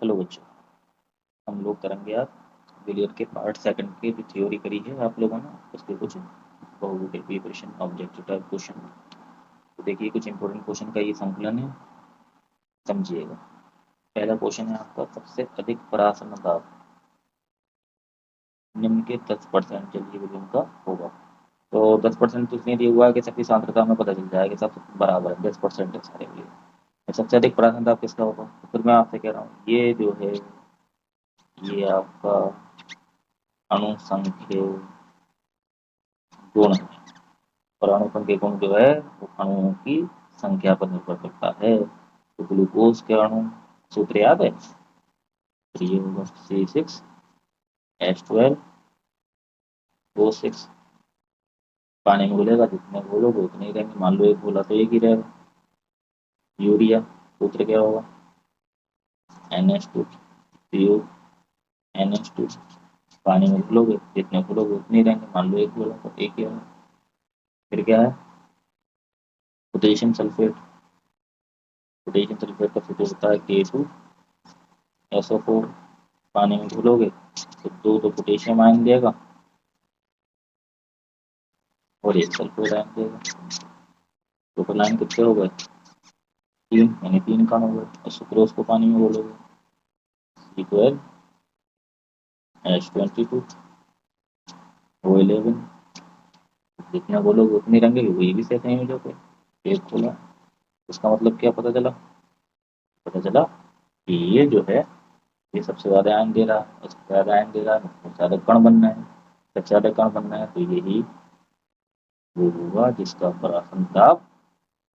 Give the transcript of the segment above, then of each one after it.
Hello बच्चों, हम लोग करेंगे आज विलियन के पार्ट सेकंड की जो थ्योरी करी है आप लोगों ने उसके कुछ बहुविकल्पी इक्वेशन ऑब्जेक्टिव टाइप क्वेश्चन। तो देखिए कुछ इंपॉर्टेंट क्वेश्चन का ये संकलन है, समझिएगा। पहला क्वेश्चन है आपका, सबसे अधिक परासन्न दाब निम्न के 10% जलीय विलयन का होगा। तो 10% तो इसलिए दिया हुआ है कि सबकी सांद्रता में पता चल जाएगा, सब बराबर है, 10% है सारे विलयन। सबसे अधिक परासन्न दाब किसका होगा? तो फिर मैं आपसे कह रहा हूँ ये जो है ये आपका अणुसंख्य गुण है। और अणुसंख्य गुण जो है वो अणुओं की संख्या पर निर्भर करता है। तो ग्लूकोज के अणु सूत्र याद है? तो ये होगा C6H12O6। पानी में घुलेगा, जितने घोलोगे उतने ही रहेंगे। मान लो एक घोला तो एक ही रहेगा। यूरिया सूत्र क्या होगा? NH2 पानी में घुलोगे जितने घोलोगे उतने ही रहेंगे। मान लो एक घोला तो एक ही रहेगा। फिर क्या है? Potassium sulphate. पोटेशियम सल्फेट का सूत्र होता है K2SO4। पानी में घुलोगे तो दो पोटेशियम आयन देगा और एक सल्फेट आयन देगा। टोटल आयन कितने हो गए? 3, यानी 3 कण हो गए। और सुक्रोज को पानी में घोलोगे C12H22O11। जितना घोलोगे उतनी रंगे, वही भी सेम ही मिलोगे। एक खोला, इसका मतलब क्या पता चला? पता चला कि ये जो है ये सबसे ज्यादा आयन दे रहा है, सबसे ज्यादा आयन दे रहा है, सबसे ज्यादा कण बनना है। सबसे ज्यादा कण बनना है तो यही वो होगा जिसका परासन्न दाब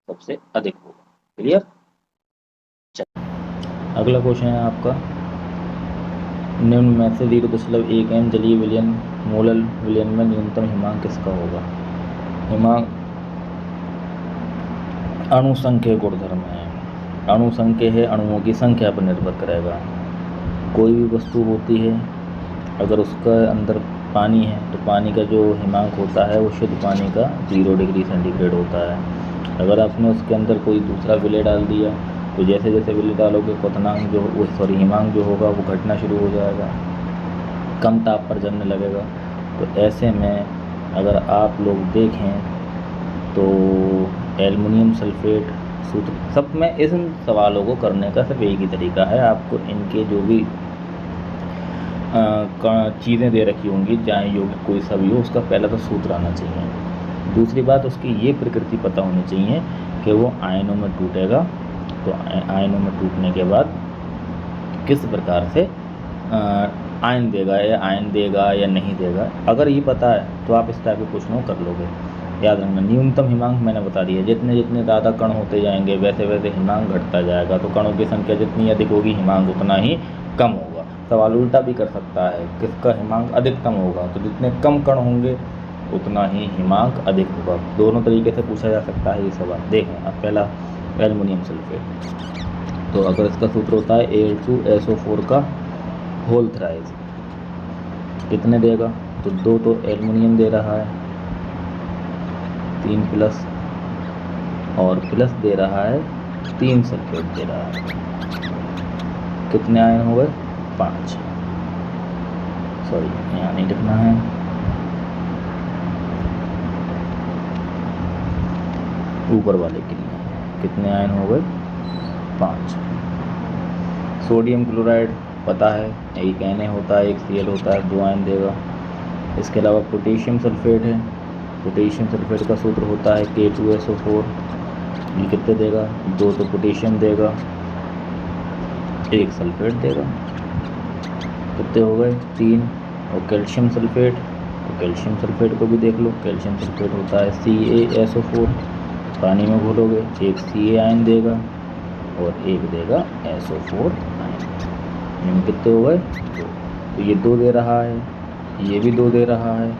सबसे अधिक होगा। क्लियर? अगला क्वेश्चन है आपका, निम्न में से 0.1 m जलीय विलयन मोलल विलयन में न्यूनतम हिमांक किसका होगा? हिमांक अणुसंख्य गुणधर्म है। अणुसंख्य है, अणुओं की संख्या पर निर्भर करेगा। कोई भी वस्तु होती है अगर उसका अंदर पानी है तो पानी का जो हिमांक होता है वो शुद्ध पानी का 0 डिग्री सेंटीग्रेड होता है। अगर आपने उसके अंदर कोई दूसरा विलय डाल दिया तो जैसे जैसे विलय डालोगे क्वथनांक जो वो हिमांक जो होगा वो घटना शुरू हो जाएगा, कम ताप पर जमने लगेगा। तो ऐसे में अगर आप लोग देखें तो एल्युमिनियम सल्फेट सूत्र, सब में इन सवालों को करने का सिर्फ एक ही तरीका है, आपको इनके जो भी चीज़ें दे रखी होंगी चाहे यौगिक कोई सा भी हो उसका पहला तो सूत्र आना चाहिए। दूसरी बात उसकी ये प्रकृति पता होनी चाहिए कि वो आयनों में टूटेगा, तो आयनों में टूटने के बाद किस प्रकार से आयन देगा या नहीं देगा। अगर ये पता है तो आप इस टाइप के क्वेश्चनों कर लोगे। याद रखना, न्यूनतम हिमांक मैंने बता दिया, जितने जितने ज़्यादा कण होते जाएंगे वैसे वैसे हिमांक घटता जाएगा। तो कणों की संख्या जितनी अधिक होगी हिमांक उतना ही कम होगा। सवाल उल्टा भी कर सकता है, किसका हिमांक अधिकतम होगा? तो जितने कम कण होंगे उतना ही हिमांक अधिक होगा। दोनों तरीके से पूछा जा सकता है ये सवाल। देखें अब पहला एल्युमिनियम सल्फेट, तो अगर इसका सूत्र होता है Al2SO4 का होल थ्राइस, कितने देगा? तो 2 तो एल्युमिनियम दे रहा है, 3 प्लस और प्लस दे रहा है 3 सल्फेट दे रहा है। कितने आयन हो गए? 5। सॉरी यहाँ नहीं लिखना है, ऊपर वाले के लिए। कितने आयन हो गए? 5। सोडियम क्लोराइड पता है, एक Na होता है एक Cl होता है, 2 आयन देगा। इसके अलावा पोटेशियम सल्फेट है, पोटेशियम सल्फेट का सूत्र होता है K2SO4। ये कितने देगा? 2 तो पोटेशियम देगा, 1 सल्फेट देगा। कितने हो गए? 3। और कैल्शियम सल्फेट, तो कैल्शियम सल्फेट को भी देख लो, कैल्शियम सल्फेट होता है CaSO4। पानी में घोलोगे 1 Ca आयन देगा और 1 देगा SO4 आयन। कितने हो गए? 2। तो ये 2 दे रहा है, ये भी 2 दे रहा है,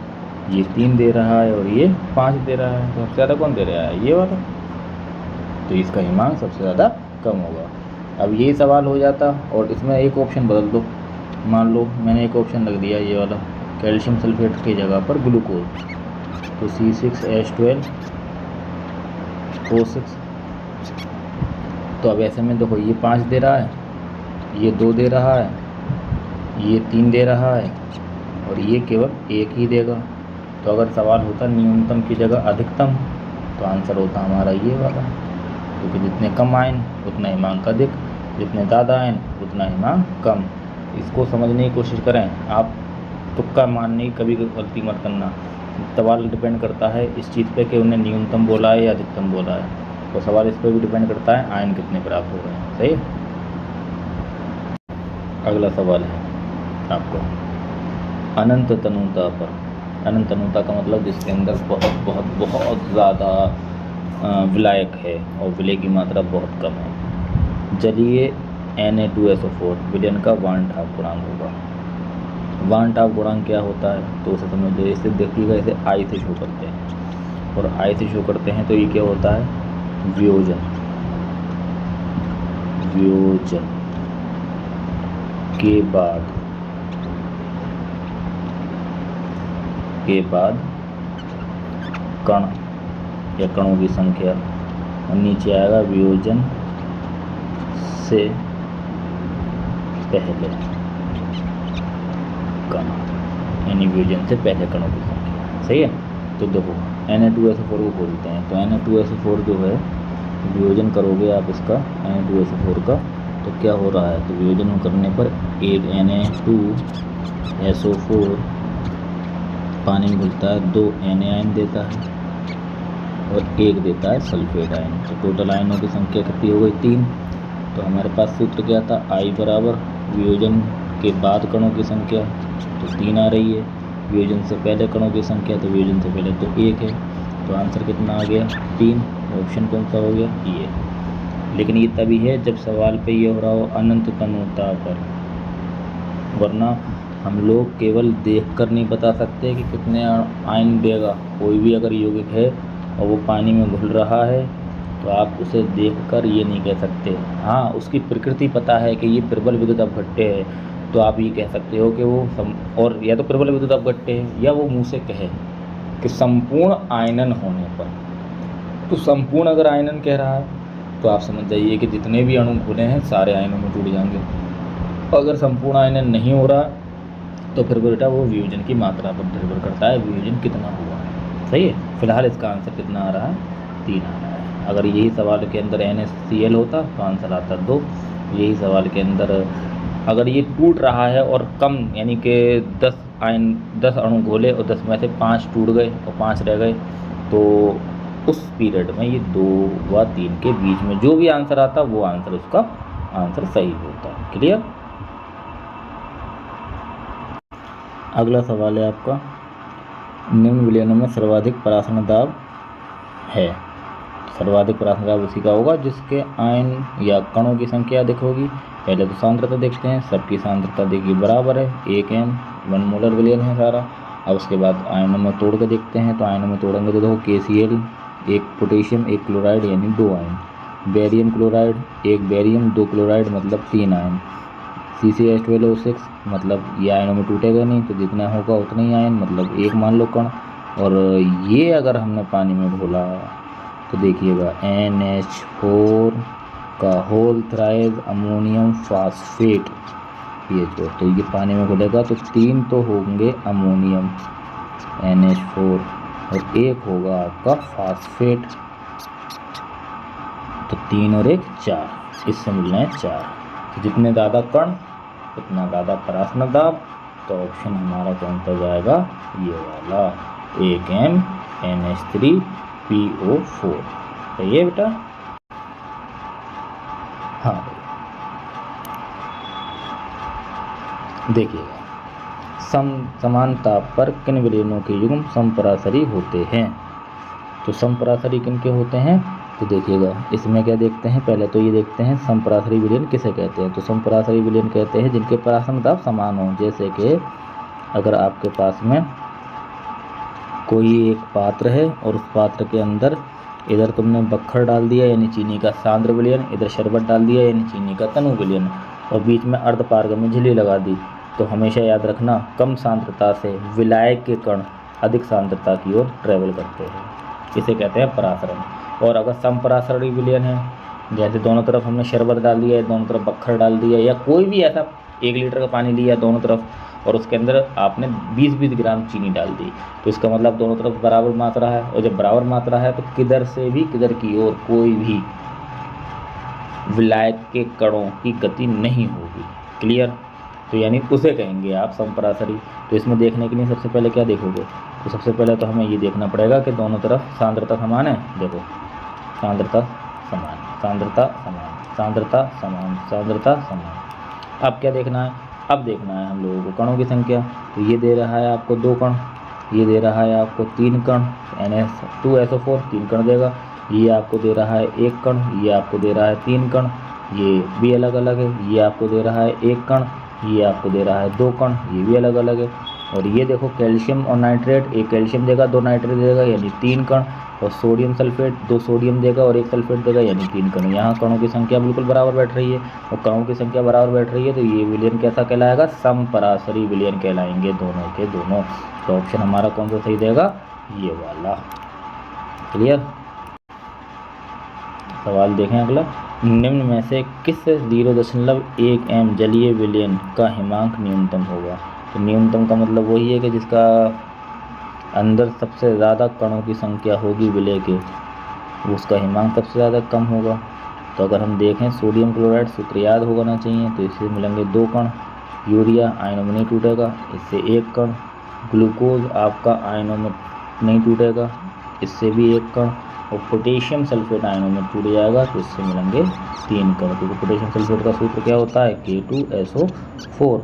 ये 3 दे रहा है और ये 5 दे रहा है। तो सबसे ज़्यादा कौन दे रहा है? ये वाला। तो इसका हिमांक सबसे ज़्यादा कम होगा। अब यही सवाल हो जाता और इसमें एक ऑप्शन बदल दो। मान लो मैंने एक ऑप्शन लग दिया ये वाला, कैल्शियम सल्फेट की जगह पर ग्लूकोज, तो C6H12O6। तो अब ऐसे में देखो ये 5 दे रहा है ये 2 दे रहा है, ये 3 दे रहा है और ये केवल 1 ही देगा। तो अगर सवाल होता न्यूनतम की जगह अधिकतम तो आंसर होता हमारा ये वाला, क्योंकि जितने कम आयन उतना ही मांग अधिक, जितने ज़्यादा आयन उतना ही मांग कम। इसको समझने की कोशिश करें। आप तुक्का मारने की कभी गलती मत करना। सवाल डिपेंड करता है इस चीज़ पे कि उन्हें न्यूनतम बोला है या अधिकतम बोला है, तो सवाल इस पर भी डिपेंड करता है आयन कितने प्राप्त हो रहे हैं। सही। अगला सवाल है आपको अनंत तनुता पर। अनंत तनुता का मतलब जिसके अंदर बहुत बहुत बहुत ज़्यादा विलायक है और विलय की मात्रा बहुत कम है। जलीय Na2SO4 विलयन का वान-टॉप गुणांक होगा। वान-टॉप गुणांक क्या होता है तो उसे समझ लो। इसे देखिएगा, इसे आई से शो करते हैं और आई से शो करते हैं तो ये क्या होता है वियोजन। वियोजन के बाद कण या कणों की संख्या और नीचे आएगा वियोजन से पहले कण, यानी वियोजन से पहले कणों की संख्या। सही है। तो देखो Na2SO4 को बोलते हैं, तो Na2SO4 जो है वियोजन करोगे आप इसका Na2SO4 का तो क्या हो रहा है, तो वियोजन करने पर एक Na2SO4 पानी में घुलता है, 2 Na आयन देता है और 1 देता है सल्फेट आयन। तो टोटल आयनों की संख्या कितनी हो गई 3। तो हमारे पास सूत्र क्या था, I बराबर वियोजन के बाद कणों की संख्या तो 3 आ रही है, वियोजन से पहले कणों की संख्या तो वियोजन से पहले तो 1 है। तो आंसर कितना आ गया 3। ऑप्शन कौन सा हो गया ये। लेकिन ये तभी है जब सवाल पे ये हो रहा हो अनंत तनुता पर, वरना हम लोग केवल देखकर नहीं बता सकते कि कितने आयन देगा। कोई भी अगर यौगिक है और वो पानी में घुल रहा है तो आप उसे देखकर ये नहीं कह सकते। हाँ, उसकी प्रकृति पता है कि ये प्रबल विद्युत अपघट्य है तो आप ये कह सकते हो कि वो और या तो प्रबल विद्युत अपघट्य है या वो मुँह से कहे कि संपूर्ण आयनन होने पर। तो संपूर्ण अगर आयनन कह रहा है तो आप समझ जाइए कि जितने भी अणु घुले हैं सारे आयनों में जुड़ जाएंगे। अगर संपूर्ण आयनन नहीं हो रहा तो फिर बेटा वो वियोजन की मात्रा पर निर्भर करता है, वियोजन कितना हुआ है। सही है। फिलहाल इसका आंसर कितना आ रहा है 3 आ रहा है। अगर यही सवाल के अंदर NaCl होता तो आंसर आता 2। यही सवाल के अंदर अगर ये टूट रहा है और कम यानी कि 10 अणु घोले और 10 में से 5 टूट गए और 5 रह गए तो उस पीरियड में ये 2 व 3 के बीच में जो भी आंसर आता वो आंसर उसका आंसर सही होता। क्लियर। अगला सवाल है आपका निम्न विलयनों में सर्वाधिक परासरण दाब है। सर्वाधिक परासरण दाब उसी का होगा जिसके आयन या कणों की संख्या अधिक होगी। पहले तो सांद्रता देखते हैं, सबकी सांद्रता देखिए बराबर है 1 m, 1 मोलर विलयन है सारा। अब उसके बाद आयनों में तोड़ के देखते हैं, तो आयनों में तोड़ेंगे तो देखो KCl 1 पोटेशियम 1 क्लोराइड यानी 2 ion, barium chloride 1 barium 2 chloride मतलब 3 आयन, CCH12O6 मतलब ये आयनों में टूटेगा नहीं तो जितना होगा उतना ही आयन मतलब 1 मान लो कण। और ये अगर हमने पानी में घोला तो देखिएगा NH4 का whole thrice ammonium phosphate PH4, तो ये पानी में घुलेगा तो 3 तो होंगे अमोनियम NH4 और 1 होगा आपका फास्फेट, तो 3 और 1 4, इससे मिलना है 4। तो जितने ज़्यादा कण उतना ज़्यादा परासरण दाब। तो ऑप्शन हमारा कौन सा जाएगा ये वाला 1 m NH3PO4। सही है बेटा। हाँ देखिएगा समान ताप पर किन विलयनों के युग्म समपरासरी होते हैं। तो समपरासरी किन के होते हैं तो देखिएगा इसमें क्या देखते हैं, पहले तो ये देखते हैं समपरासरी विलयन किसे कहते हैं। तो समपरासरी विलयन कहते हैं जिनके परासरण दाब समान हो। जैसे कि अगर आपके पास में कोई एक पात्र है और उस पात्र के अंदर इधर तुमने बक्खर डाल दिया यानी चीनी का सांद्र विलयन, इधर शरबत डाल दिया यानी चीनी का तनु विलयन, और बीच में अर्धपारगम्य झिल्ली लगा दी, तो हमेशा याद रखना कम सांद्रता से विलायक के कण अधिक सांद्रता की ओर ट्रेवल करते हैं, इसे कहते हैं परासरण। और अगर समपरासरी विलयन है जैसे दोनों तरफ हमने शरबत डाल दिया है, दोनों तरफ बक्खर डाल दिया, या कोई भी ऐसा 1 लीटर का पानी लिया दोनों तरफ, और उसके अंदर आपने 20-20 ग्राम चीनी डाल दी, तो इसका मतलब दोनों तरफ बराबर मात्रा है। और जब बराबर मात्रा है तो किधर से भी किधर की ओर कोई भी विलायक के कणों की गति नहीं होगी। क्लियर? तो यानी उसे कहेंगे आप समपरासरी। तो इसमें देखने के लिए सबसे पहले क्या देखोगे, तो सबसे पहले तो हमें ये देखना पड़ेगा कि दोनों तरफ सांद्रता समान है। देखो, सांद्रता समान, सांद्रता समान, सांद्रता समान, सांद्रता समान। अब क्या देखना है, अब देखना है हम लोगों को कणों की संख्या। तो ये दे रहा है आपको 2 कण, ये दे रहा है आपको 3 कण, Na2SO4 3 कण देगा। ये आपको दे रहा है 1 कण, ये आपको दे रहा है 3 कण, ये भी अलग अलग है। ये आपको दे रहा है 1 कण, ये आपको दे रहा है 2 कण, ये भी अलग अलग है। और ये देखो कैल्शियम और नाइट्रेट, एक कैल्शियम देगा 2 नाइट्रेट देगा यानी 3 कण, और सोडियम सल्फेट 2 सोडियम देगा और 1 सल्फेट देगा यानी 3 कण। यहाँ कणों की संख्या बिल्कुल बराबर बैठ रही है, और कणों की संख्या बराबर बैठ रही है, तो ये विलयन कैसा कहलाएगा, समपरासरी विलयन कहलाएंगे दोनों के दोनों। तो ऑप्शन हमारा कौन सा सही देगा, ये वाला। क्लियर? सवाल देखें अगला, निम्न में से किस 0.1 m जलीय विलयन का हिमांक न्यूनतम होगा। तो न्यूनतम का मतलब वही है कि जिसका अंदर सबसे ज़्यादा कणों की संख्या होगी विलय के, उसका हिमांक सबसे ज़्यादा कम होगा। तो अगर हम देखें सोडियम क्लोराइड, सूत्र याद होना चाहिए, तो इससे मिलेंगे 2 कण। यूरिया आयनों में नहीं टूटेगा, इससे 1 कण। ग्लूकोज आपका आयनों में नहीं टूटेगा, इससे भी 1 कण। और पोटेशियम सल्फेट आयनों में टूट जाएगा, तो इससे मिलेंगे 3 कण, क्योंकि पोटेशियम सल्फेट का सूत्र क्या होता है, K2SO4।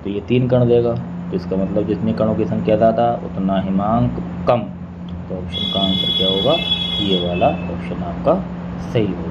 तो ये 3 कण देगा, तो इसका मतलब जितनी कणों की संख्या ज़्यादा उतना हिमांक कम। तो ऑप्शन का आंसर क्या होगा, ये वाला ऑप्शन आपका सही होगा।